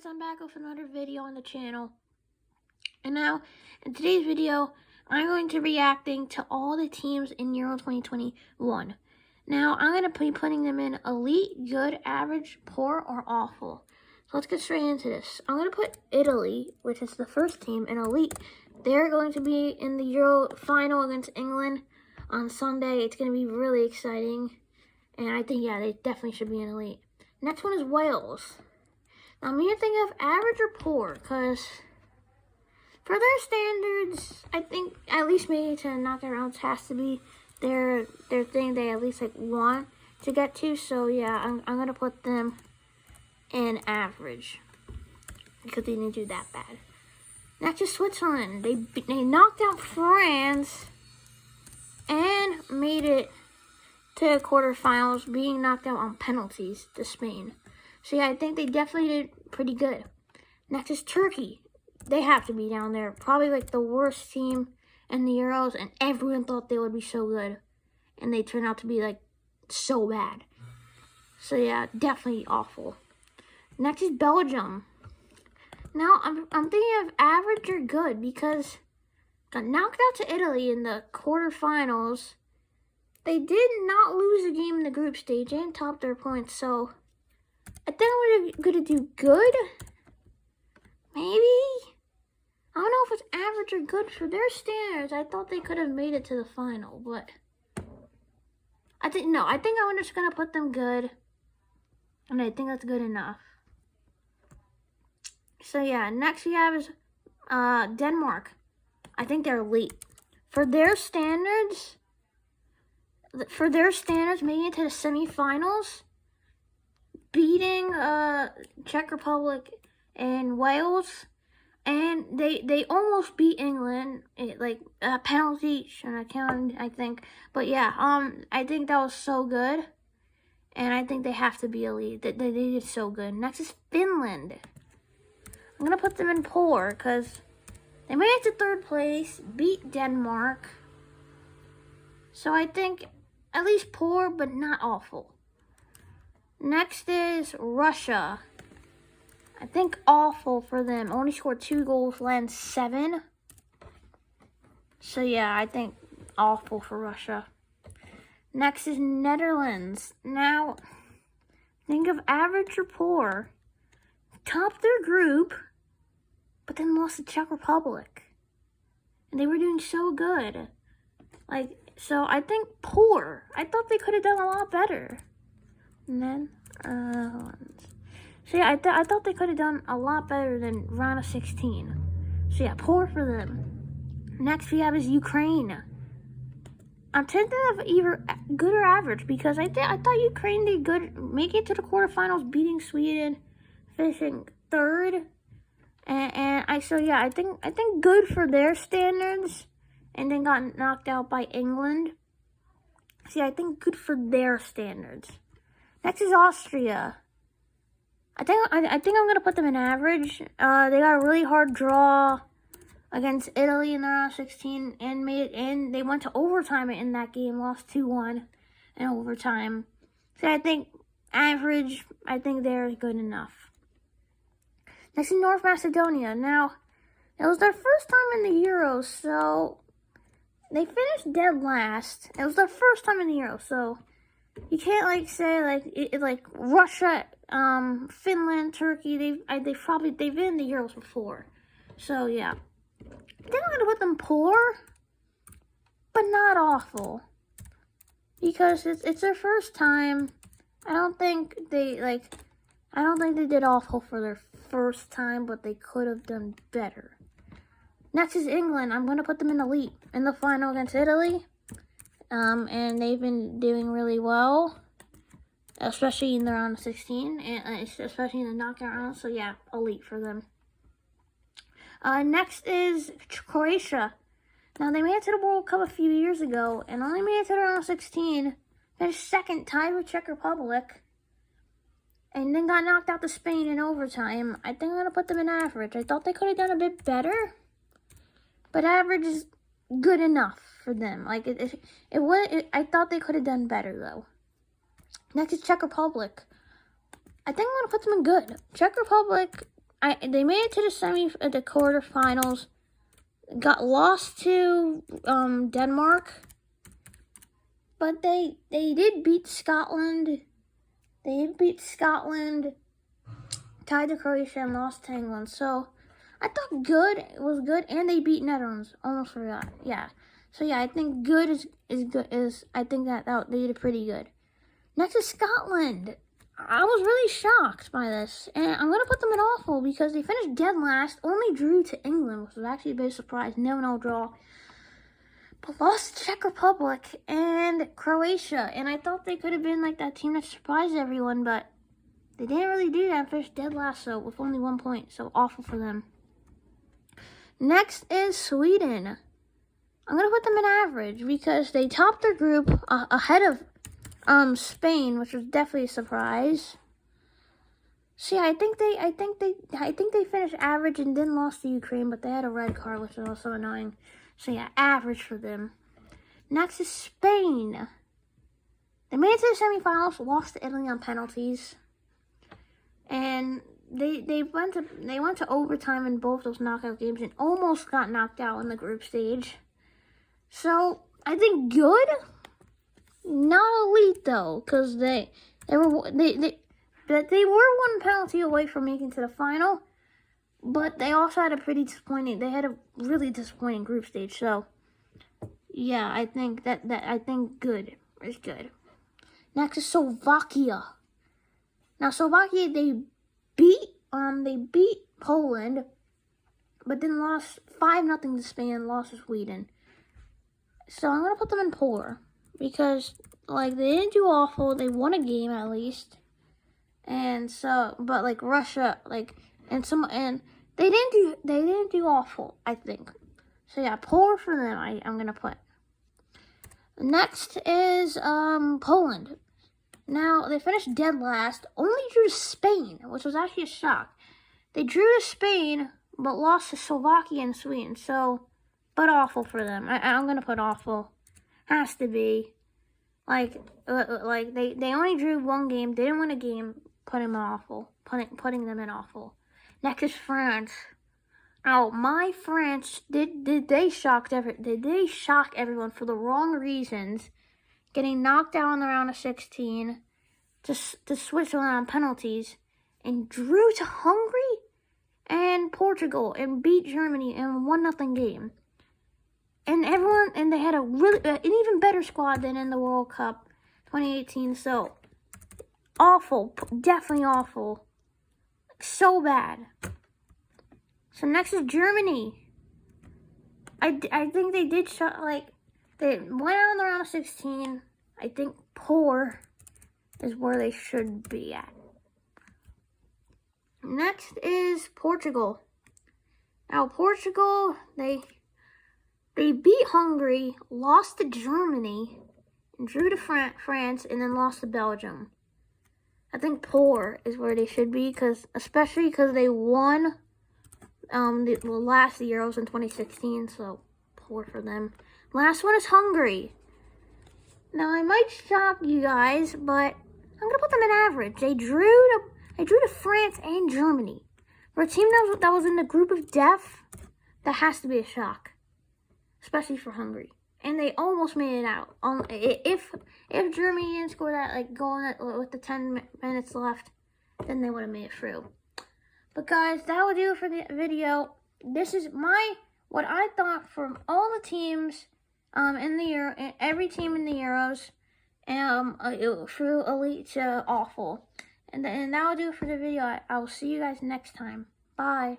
guys, I'm back with another video on the channel. And now, in today's video, I'm going to be reacting to all the teams in Euro 2021. Now, I'm going to be putting them in elite, good, average, poor, or awful. So let's get straight into this. I'm going to put Italy, which is the first team, in elite. They're going to be in the Euro final against England on Sunday. It's going to be really exciting. And I think, yeah, they definitely should be in elite. Next one is Wales. Now, I'm going to think of average or poor, because for their standards, I think at least maybe to knockout rounds has to be their thing they at least want to get to. So yeah, I'm going to put them in average, because they didn't do that bad. Next is Switzerland. They knocked out France and made it to the quarterfinals, being knocked out on penalties to Spain. So yeah, I think they definitely did pretty good. Next is Turkey. They have to be down there. Probably like the worst team in the Euros, and everyone thought they would be so good. And they turned out to be like so bad. So yeah, definitely awful. Next is Belgium. Now, I'm thinking of average or good, because got knocked out to Italy in the quarterfinals. They did not lose a game in the group stage and topped their points, so I think I'm going to do good. Maybe? I don't know if it's average or good for their standards. I thought they could have made it to the final, but I think I'm just going to put them good. And I think that's good enough. So yeah, next we have is Denmark. I think they're elite. For their standards, making it to the semifinals, beating Czech Republic and Wales, and they almost beat England. Penalty shouldn't have counted, I think. But yeah, I think that was so good, and I think they have to be elite. They did so good. Next is Finland. I'm gonna put them in poor, because they made it to third place, beat Denmark. So I think at least poor, but not awful. Next is Russia. I think awful for them. Only scored 2 goals, land 7. So yeah, I think awful for Russia. Next is Netherlands. Now, think of average or poor. Topped their group, but then lost to Czech Republic. And they were doing so good. So I think poor. I thought they could have done a lot better. And then, so yeah, I thought they could have done a lot better than round of 16. So yeah, poor for them. Next we have is Ukraine. I'm tempted of either good or average, because I thought Ukraine did good, making it to the quarterfinals, beating Sweden, finishing third. I think good for their standards, and then got knocked out by England. See, I think good for their standards. Next is Austria. I think I'm gonna put them in average. They got a really hard draw against Italy in the round of 16, and they went to overtime in that game, lost 2-1 in overtime. So I think average. I think they're good enough. Next is North Macedonia. Now, it was their first time in the Euros, so they finished dead last. It was their first time in the Euros, so you can't say Russia, Finland, Turkey. They've been in the Euros before, so yeah. I think I'm gonna put them poor, but not awful, because it's their first time. I don't think they did awful for their first time, but they could have done better. Next is England. I'm going to put them in elite in the final against Italy. And they've been doing really well, especially in the round of 16, and especially in the knockout round. So yeah, elite for them. Next is Croatia. Now, they made it to the World Cup a few years ago, and only made it to the round of 16. Finished second, tied with Czech Republic, and then got knocked out to Spain in overtime. I think I'm going to put them in average. I thought they could have done a bit better, but average is good enough for them. I thought they could have done better, though. Next is Czech Republic. I think I'm going to put them in good. Czech Republic, they made it to the quarterfinals. Got lost to Denmark, but they did beat Scotland. They did beat Scotland, tied to Croatia, and lost to England. So I thought good. It was good, and they beat Netherlands. Almost forgot. Yeah. So yeah, I think good is good. I think that they did pretty good. Next is Scotland. I was really shocked by this, and I'm gonna put them in awful because they finished dead last. Only drew to England, which was actually a big surprise. 0-0 draw, but lost to Czech Republic and Croatia. And I thought they could have been like that team that surprised everyone, but they didn't really do that. Finished dead last, so with only 1 point. So awful for them. Next is Sweden. I'm gonna put them in average because they topped their group ahead of Spain, which was definitely a surprise. So yeah, I think they finished average and then lost to Ukraine, but they had a red card, which was also annoying. So yeah, average for them. Next is Spain. They made it to the semifinals, lost to Italy on penalties, and they went to overtime in both those knockout games and almost got knocked out in the group stage. So I think good. Not elite though, because they were 1 penalty away from making to the final, but they also had a really disappointing group stage. So yeah, I think I think good is good. Next is Slovakia. Now Slovakia, they beat Poland, but then lost 5-0 to Spain, lost to Sweden. So I'm gonna put them in poor. Because, like, they didn't do awful. They won a game, at least. And so, but, like, Russia, like, and they didn't do awful, I think. So, yeah, poor for them, I'm going to put. Next is, Poland. Now, they finished dead last. Only drew to Spain, which was actually a shock. They drew to Spain, but lost to Slovakia and Sweden. So, but awful for them. I'm going to put awful. Has to be. Like they only drew 1 game. They didn't win a game. Putting them in awful. Next is France. Oh, my France, did they shock everyone for the wrong reasons? Getting knocked out in the round of 16 to Switzerland on penalties, and drew to Hungary and Portugal and beat Germany in a 1-0 game. And they had an even better squad than in the World Cup 2018. So, awful. Definitely awful. So bad. So, next is Germany. I think they did they went out in the round of 16. I think poor is where they should be at. Next is Portugal. Now, Portugal, they beat Hungary, lost to Germany, and drew to France, and then lost to Belgium. I think poor is where they should be, especially because they won the last Euros in 2016, so poor for them. Last one is Hungary. Now, I might shock you guys, but I'm going to put them in average. They drew to France and Germany. For a team that was in the group of death, that has to be a shock. Especially for Hungary. And they almost made it out. If Germany didn't score that, going with the 10 minutes left, then they would have made it through. But guys, that will do it for the video. This is what I thought from all the teams in the Euro, every team in the Euros, through elite to awful. And that will do it for the video. I will see you guys next time. Bye.